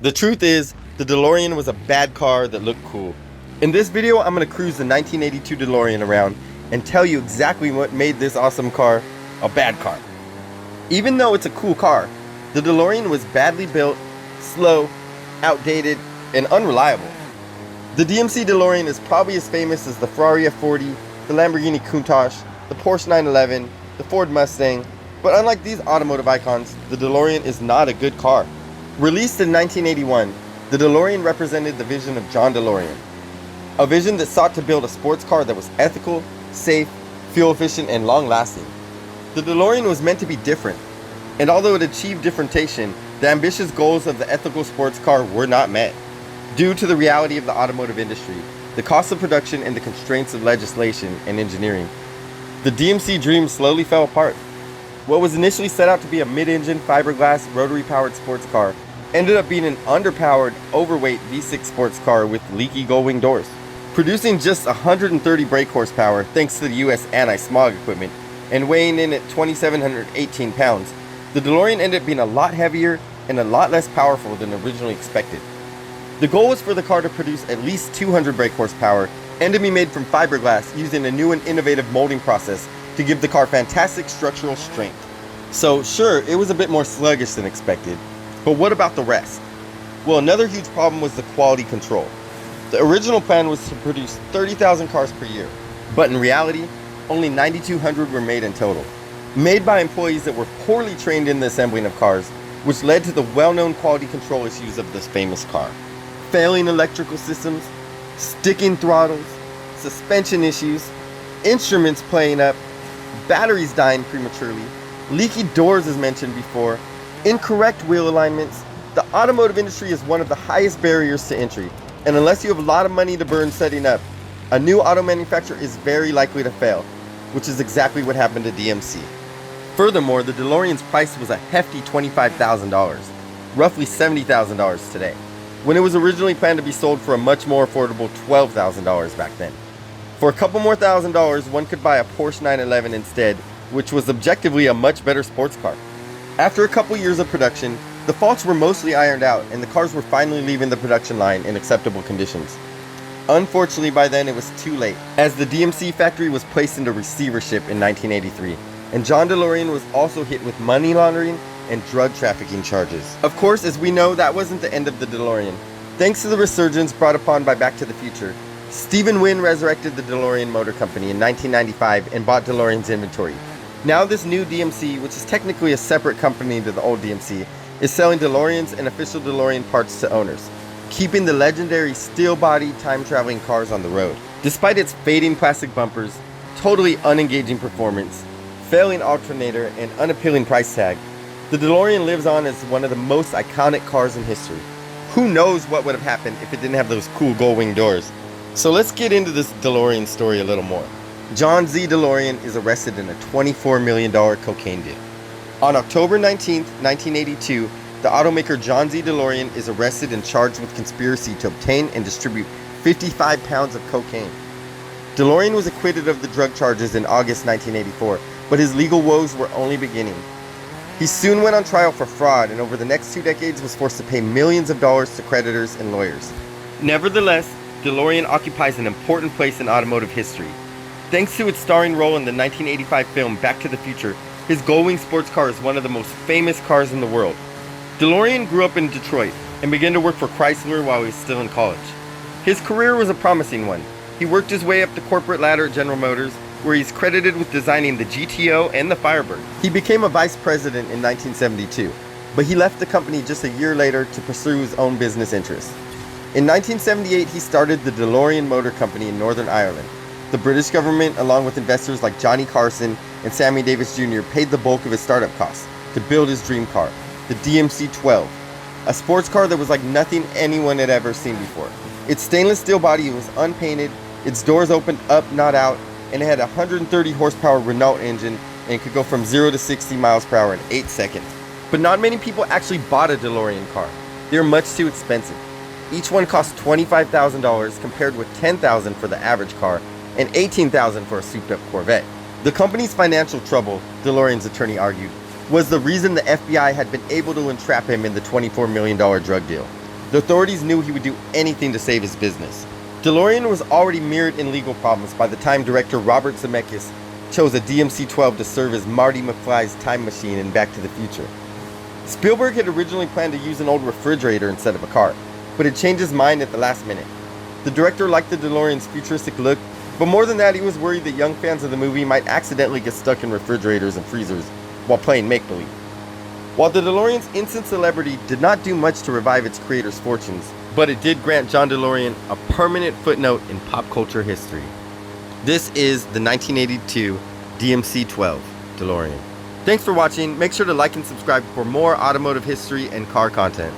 The truth is, the DeLorean was a bad car that looked cool. In this video, I'm going to cruise the 1982 DeLorean around and tell you exactly what made this awesome car a bad car. Even though it's a cool car, the DeLorean was badly built, slow, outdated, and unreliable. The DMC DeLorean is probably as famous as the Ferrari F40, the Lamborghini Countach, the Porsche 911, the Ford Mustang, but unlike these automotive icons, the DeLorean is not a good car. Released in 1981, the DeLorean represented the vision of John DeLorean. A vision that sought to build a sports car that was ethical, safe, fuel efficient, and long-lasting. The DeLorean was meant to be different, and although it achieved differentiation, the ambitious goals of the ethical sports car were not met. Due to the reality of the automotive industry, the cost of production, and the constraints of legislation and engineering, the DMC dream slowly fell apart. What was initially set out to be a mid-engine fiberglass rotary-powered sports car ended up being an underpowered, overweight V6 sports car with leaky gull-wing doors. Producing just 130 brake horsepower thanks to the US anti-smog equipment and weighing in at 2,718 pounds, the DeLorean ended up being a lot heavier and a lot less powerful than originally expected. The goal was for the car to produce at least 200 brake horsepower and to be made from fiberglass using a new and innovative molding process to give the car fantastic structural strength. So sure, it was a bit more sluggish than expected, but what about the rest? Well, another huge problem was the quality control. The original plan was to produce 30,000 cars per year, but in reality, only 9,200 were made in total. Made by employees that were poorly trained in the assembling of cars, which led to the well-known quality control issues of this famous car. Failing electrical systems, sticking throttles, suspension issues, instruments playing up, batteries dying prematurely, leaky doors as mentioned before, incorrect wheel alignments. The automotive industry is one of the highest barriers to entry, and unless you have a lot of money to burn setting up, a new auto manufacturer is very likely to fail, which is exactly what happened to DMC. Furthermore, the DeLorean's price was a hefty $25,000, roughly $70,000 today, when it was originally planned to be sold for a much more affordable $12,000 back then. For a couple more $1,000s, one could buy a Porsche 911 instead, which was objectively a much better sports car. After a couple years of production, the faults were mostly ironed out and the cars were finally leaving the production line in acceptable conditions. Unfortunately, by then it was too late, as the DMC factory was placed into receivership in 1983, and John DeLorean was also hit with money laundering and drug trafficking charges. Of course, as we know, that wasn't the end of the DeLorean. Thanks to the resurgence brought upon by Back to the Future, Stephen Wynn resurrected the DeLorean Motor Company in 1995 and bought DeLorean's inventory. Now this new DMC, which is technically a separate company to the old DMC, is selling DeLoreans and official DeLorean parts to owners, keeping the legendary steel-bodied time-traveling cars on the road. Despite its fading plastic bumpers, totally unengaging performance, failing alternator, and unappealing price tag, the DeLorean lives on as one of the most iconic cars in history. Who knows what would have happened if it didn't have those cool gull-wing doors. So let's get into this DeLorean story a little more. John Z. DeLorean is arrested in a $24 million cocaine deal. On October 19, 1982, the automaker John Z. DeLorean is arrested and charged with conspiracy to obtain and distribute 55 pounds of cocaine. DeLorean was acquitted of the drug charges in August 1984, but his legal woes were only beginning. He soon went on trial for fraud and over the next 2 decades was forced to pay millions of dollars to creditors and lawyers. Nevertheless, DeLorean occupies an important place in automotive history. Thanks to its starring role in the 1985 film Back to the Future, his gull-wing sports car is one of the most famous cars in the world. DeLorean grew up in Detroit and began to work for Chrysler while he was still in college. His career was a promising one. He worked his way up the corporate ladder at General Motors, where he's credited with designing the GTO and the Firebird. He became a vice president in 1972, but he left the company just a year later to pursue his own business interests. In 1978, he started the DeLorean Motor Company in Northern Ireland. The British government, along with investors like Johnny Carson and Sammy Davis Jr., paid the bulk of his startup costs to build his dream car, the DMC-12, a sports car that was like nothing anyone had ever seen before. Its stainless steel body was unpainted, its doors opened up, not out, and it had a 130 horsepower Renault engine and could go from 0 to 60 miles per hour in 8 seconds. But not many people actually bought a DeLorean car. They were much too expensive. Each one cost $25,000 compared with $10,000 for the average car and $18,000 for a souped-up Corvette. The company's financial trouble, DeLorean's attorney argued, was the reason the FBI had been able to entrap him in the $24 million drug deal. The authorities knew he would do anything to save his business. DeLorean was already mired in legal problems by the time director Robert Zemeckis chose a DMC-12 to serve as Marty McFly's time machine in Back to the Future. Spielberg had originally planned to use an old refrigerator instead of a car, but had changed his mind at the last minute. The director liked the DeLorean's futuristic look, but more than that, he was worried that young fans of the movie might accidentally get stuck in refrigerators and freezers while playing make-believe. While the DeLorean's instant celebrity did not do much to revive its creator's fortunes, but it did grant John DeLorean a permanent footnote in pop culture history. This is the 1982 DMC-12 DeLorean. Thanks for watching. Make sure to like and subscribe for more automotive history and car content.